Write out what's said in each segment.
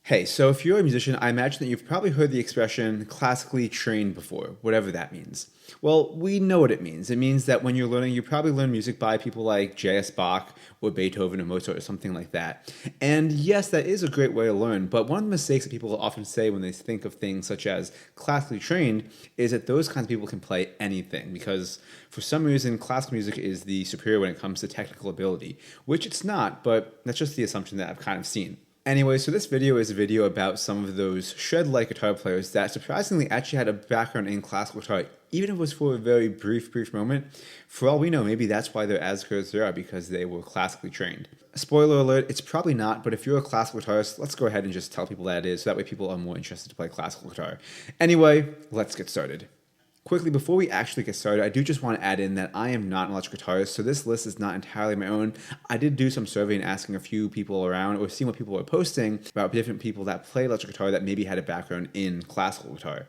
Hey, so if you're a musician, I imagine that you've probably heard the expression classically trained before, whatever that means. Well, we know what it means. It means that when you're learning, you probably learn music by people like J.S. Bach or Beethoven or Mozart or something like that. And yes, that is a great way to learn, but one of the mistakes that people often say when they think of things such as classically trained is that those kinds of people can play anything because for some reason, classical music is the superior when it comes to technical ability, which it's not, but that's just the assumption that I've kind of seen. Anyway, so this video is a video about some of those shred-like guitar players that surprisingly actually had a background in classical guitar, even if it was for a very brief moment. For all we know, maybe that's why they're as good as they are, because they were classically trained. Spoiler alert, it's probably not, but if you're a classical guitarist, let's go ahead and just tell people that it is, so that way people are more interested to play classical guitar. Anyway, let's get started. Quickly, before we actually get started, I do just want to add in that I am not an electric guitarist, so this list is not entirely my own. I did do some surveying asking a few people around or seeing what people were posting about different people that play electric guitar that maybe had a background in classical guitar.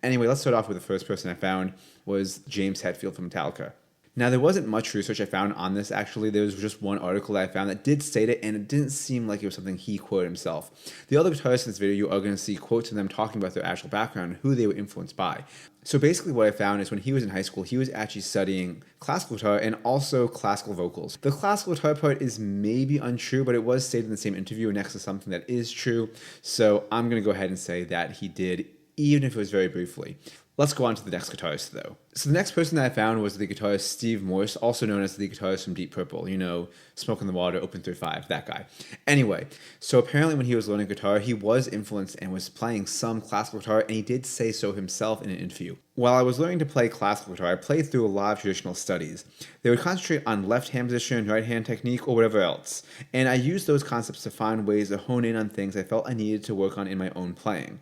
Anyway, let's start off with the first person I found was James Hetfield from Metallica. Now, there wasn't much research I found on this, actually. There was just one article that I found that did state it, and it didn't seem like it was something he quoted himself. The other guitarists in this video, you are going to see quotes of them talking about their actual background and who they were influenced by. So basically what I found is when he was in high school, he was actually studying classical guitar and also classical vocals. The classical guitar part is maybe untrue, but it was stated in the same interview next to something that is true. So I'm going to go ahead and say that he did, even if it was very briefly. Let's go on to the next guitarist, though. So the next person that I found was the guitarist Steve Morse, also known as the guitarist from Deep Purple. You know, Smoke in the Water, Open Through 5, that guy. Anyway, so apparently when he was learning guitar, he was influenced and was playing some classical guitar, and he did say so himself in an interview. While I was learning to play classical guitar, I played through a lot of traditional studies. They would concentrate on left-hand position, right-hand technique, or whatever else. And I used those concepts to find ways to hone in on things I felt I needed to work on in my own playing.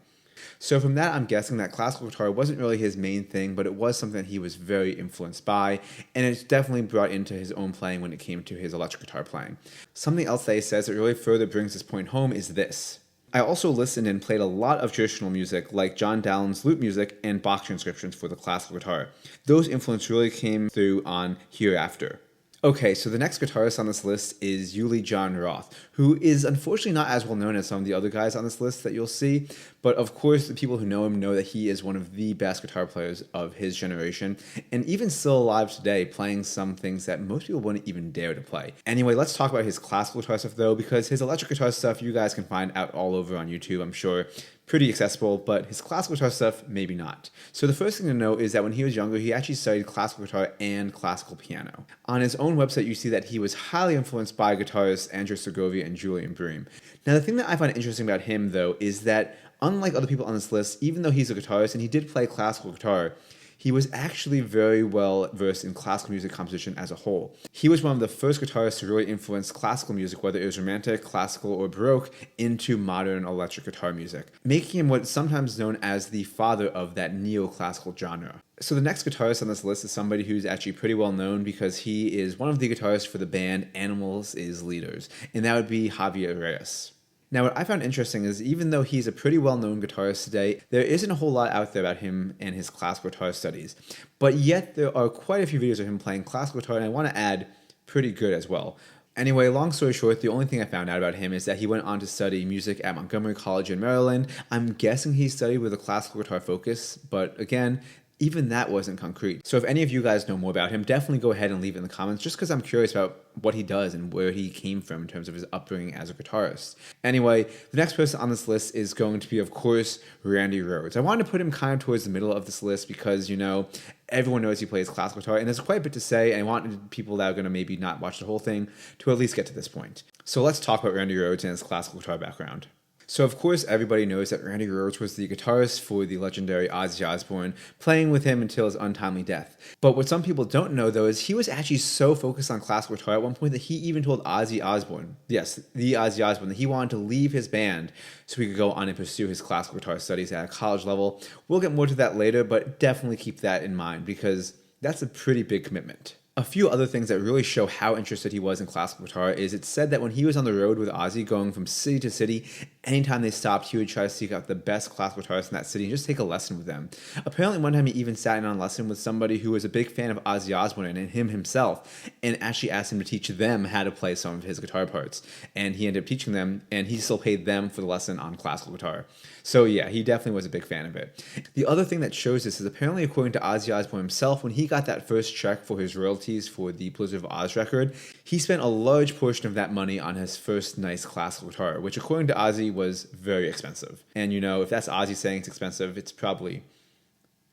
So from that, I'm guessing that classical guitar wasn't really his main thing, but it was something that he was very influenced by, and it's definitely brought into his own playing when it came to his electric guitar playing. Something else that he says that really further brings this point home is this. I also listened and played a lot of traditional music like John Dowland's lute music and Bach transcriptions for the classical guitar. Those influences really came through on Hereafter. Okay, so the next guitarist on this list is Uli John Roth, who is unfortunately not as well known as some of the other guys on this list that you'll see, but of course the people who know him know that he is one of the best guitar players of his generation, and even still alive today, playing some things that most people wouldn't even dare to play. Anyway, let's talk about his classical guitar stuff though, because his electric guitar stuff you guys can find out all over on YouTube, I'm sure. Pretty accessible, but his classical guitar stuff, maybe not. So the first thing to know is that when he was younger, he actually studied classical guitar and classical piano. On his own website, you see that he was highly influenced by guitarists Andrew Segovia and Julian Bream. Now, the thing that I find interesting about him, though, is that unlike other people on this list, even though he's a guitarist and he did play classical guitar, he was actually very well versed in classical music composition as a whole. He was one of the first guitarists to really influence classical music, whether it was romantic, classical, or baroque, into modern electric guitar music, making him what's sometimes known as the father of that neoclassical genre. So the next guitarist on this list is somebody who's actually pretty well known because he is one of the guitarists for the band Animals is Leaders, and that would be Javier Reyes. Now, what I found interesting is even though he's a pretty well-known guitarist today, there isn't a whole lot out there about him and his classical guitar studies. But yet, there are quite a few videos of him playing classical guitar, and I want to add, pretty good as well. Anyway, long story short, the only thing I found out about him is that he went on to study music at Montgomery College in Maryland. I'm guessing he studied with a classical guitar focus, but again, even that wasn't concrete. So if any of you guys know more about him, definitely go ahead and leave it in the comments just because I'm curious about what he does and where he came from in terms of his upbringing as a guitarist. Anyway, the next person on this list is going to be, of course, Randy Rhoads. I wanted to put him kind of towards the middle of this list because, you know, everyone knows he plays classical guitar and there's quite a bit to say, and I wanted people that are going to maybe not watch the whole thing to at least get to this point. So let's talk about Randy Rhoads and his classical guitar background. So of course everybody knows that Randy Rhoads was the guitarist for the legendary Ozzy Osbourne, playing with him until his untimely death. But what some people don't know though is he was actually so focused on classical guitar at one point that he even told Ozzy Osbourne, yes, the Ozzy Osbourne, that he wanted to leave his band so he could go on and pursue his classical guitar studies at a college level. We'll get more to that later, but definitely keep that in mind because that's a pretty big commitment. A few other things that really show how interested he was in classical guitar is it's said that when he was on the road with Ozzy going from city to city, anytime they stopped, he would try to seek out the best classical guitarists in that city and just take a lesson with them. Apparently, one time he even sat in on a lesson with somebody who was a big fan of Ozzy Osbourne and him himself, and actually asked him to teach them how to play some of his guitar parts. And he ended up teaching them, and he still paid them for the lesson on classical guitar. So yeah, he definitely was a big fan of it. The other thing that shows this is apparently, according to Ozzy Osbourne himself, when he got that first check for his royalties for the Blizzard of Oz record, he spent a large portion of that money on his first nice classical guitar, which according to Ozzy was very expensive. And you know, if that's Ozzy saying it's expensive, it's probably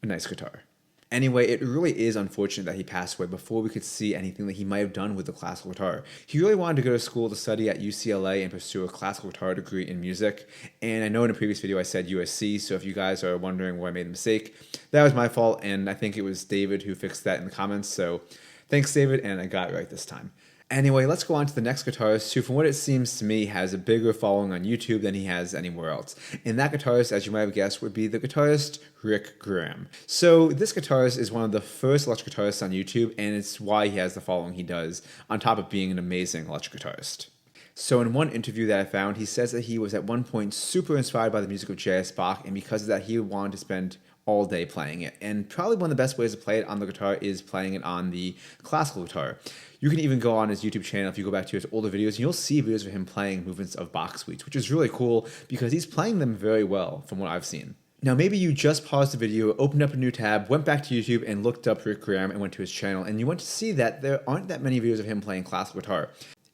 a nice guitar. Anyway, it really is unfortunate that he passed away before we could see anything that he might have done with the classical guitar. He really wanted to go to school to study at UCLA and pursue a classical guitar degree in music. And I know in a previous video I said USC, so if you guys are wondering where I made the mistake, that was my fault, and I think it was David who fixed that in the comments. So thanks, David, and I got it right this time. Anyway, let's go on to the next guitarist who, from what it seems to me, has a bigger following on YouTube than he has anywhere else. And that guitarist, as you might have guessed, would be the guitarist Rick Graham. So this guitarist is one of the first electric guitarists on YouTube, and it's why he has the following he does, on top of being an amazing electric guitarist. So in one interview that I found, he says that he was at one point super inspired by the music of J.S. Bach, and because of that, he wanted to spend all day playing it. And probably one of the best ways to play it on the guitar is playing it on the classical guitar. You can even go on his YouTube channel if you go back to his older videos, and you'll see videos of him playing movements of Bach suites, which is really cool because he's playing them very well from what I've seen. Now, maybe you just paused the video, opened up a new tab, went back to YouTube, and looked up Rick Graham and went to his channel, and you went to see that there aren't that many videos of him playing classical guitar.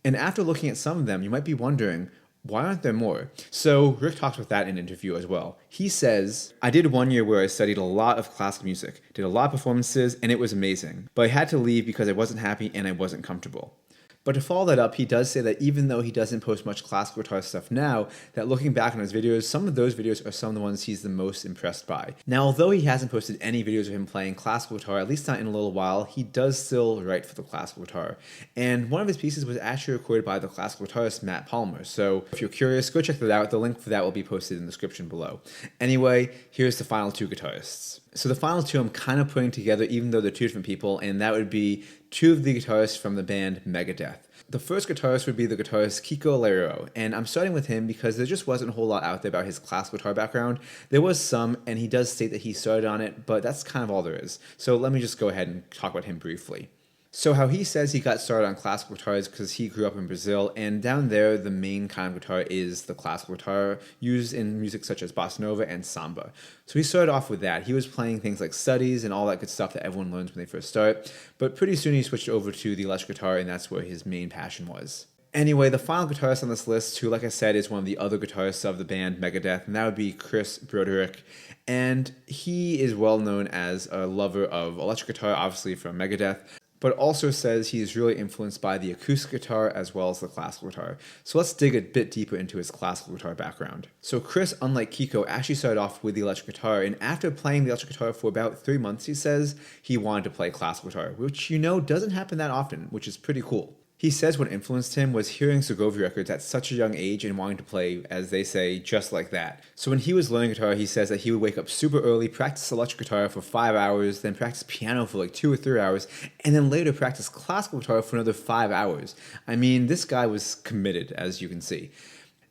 And after looking at some of them, you might be wondering, why aren't there more? So Rick talks about that in an interview as well. He says, I did 1 year where I studied a lot of classical music, did a lot of performances, and it was amazing. But I had to leave because I wasn't happy and I wasn't comfortable. But to follow that up, he does say that even though he doesn't post much classical guitar stuff now, that looking back on his videos, some of those videos are some of the ones he's the most impressed by. Now, although he hasn't posted any videos of him playing classical guitar, at least not in a little while, he does still write for the classical guitar. And one of his pieces was actually recorded by the classical guitarist Matt Palmer. So if you're curious, go check that out. The link for that will be posted in the description below. Anyway, here's the final two guitarists. So the final two I'm kind of putting together even though they're two different people, and that would be two of the guitarists from the band Megadeth. The first guitarist would be the guitarist Kik Loureiro, and I'm starting with him because there just wasn't a whole lot out there about his classical guitar background. There was some, and he does state that he started on it, but that's kind of all there is. So let me just go ahead and talk about him briefly. So how he says he got started on classical guitars because he grew up in Brazil, and down there the main kind of guitar is the classical guitar used in music such as bossa nova and samba. So he started off with that. He was playing things like studies and all that good stuff that everyone learns when they first start, but pretty soon he switched over to the electric guitar, and that's where his main passion was. Anyway, the final guitarist on this list, who, like I said, is one of the other guitarists of the band Megadeth, and that would be Chris Broderick. And he is well known as a lover of electric guitar, obviously from Megadeth, but also says he is really influenced by the acoustic guitar as well as the classical guitar. So let's dig a bit deeper into his classical guitar background. So Chris, unlike Kiko, actually started off with the electric guitar, and after playing the electric guitar for about 3 months, he says he wanted to play classical guitar, which you know doesn't happen that often, which is pretty cool. He says what influenced him was hearing Segovia records at such a young age and wanting to play, as they say, just like that. So when he was learning guitar, he says that he would wake up super early, practice electric guitar for 5 hours, then practice piano for like 2 or 3 hours, and then later practice classical guitar for another 5 hours. I mean, this guy was committed, as you can see.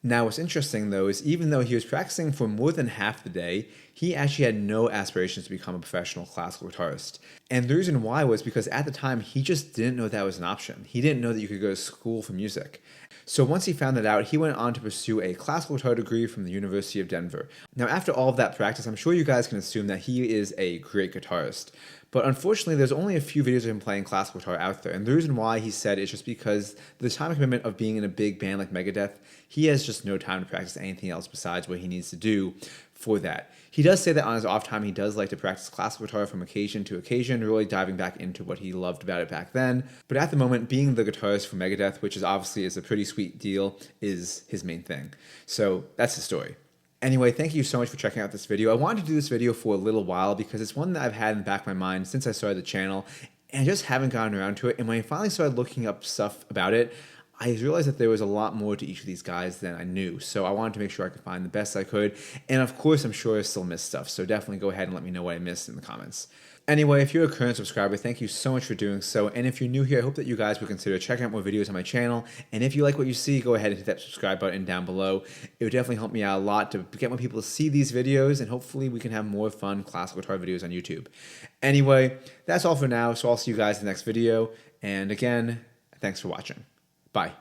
Now, what's interesting, though, is even though he was practicing for more than half the day, he actually had no aspirations to become a professional classical guitarist. And the reason why was because at the time, he just didn't know that was an option. He didn't know that you could go to school for music. So once he found that out, he went on to pursue a classical guitar degree from the University of Denver. Now, after all of that practice, I'm sure you guys can assume that he is a great guitarist. But unfortunately, there's only a few videos of him playing classical guitar out there. And the reason why he said is just because the time commitment of being in a big band like Megadeth, he has just no time to practice anything else besides what he needs to do for that. He does say that on his off time, he does like to practice classical guitar from occasion to occasion, really diving back into what he loved about it back then. But at the moment, being the guitarist for Megadeth, which is obviously is a pretty sweet deal, is his main thing. So that's his story. Anyway, thank you so much for checking out this video. I wanted to do this video for a little while because it's one that I've had in the back of my mind since I started the channel, and I just haven't gotten around to it. And when I finally started looking up stuff about it, I realized that there was a lot more to each of these guys than I knew. So I wanted to make sure I could find the best I could. And of course, I'm sure I still missed stuff. So definitely go ahead and let me know what I missed in the comments. Anyway, if you're a current subscriber, thank you so much for doing so. And if you're new here, I hope that you guys would consider checking out more videos on my channel. And if you like what you see, go ahead and hit that subscribe button down below. It would definitely help me out a lot to get more people to see these videos, and hopefully we can have more fun classical guitar videos on YouTube. Anyway, that's all for now. So I'll see you guys in the next video. And again, thanks for watching. Bye.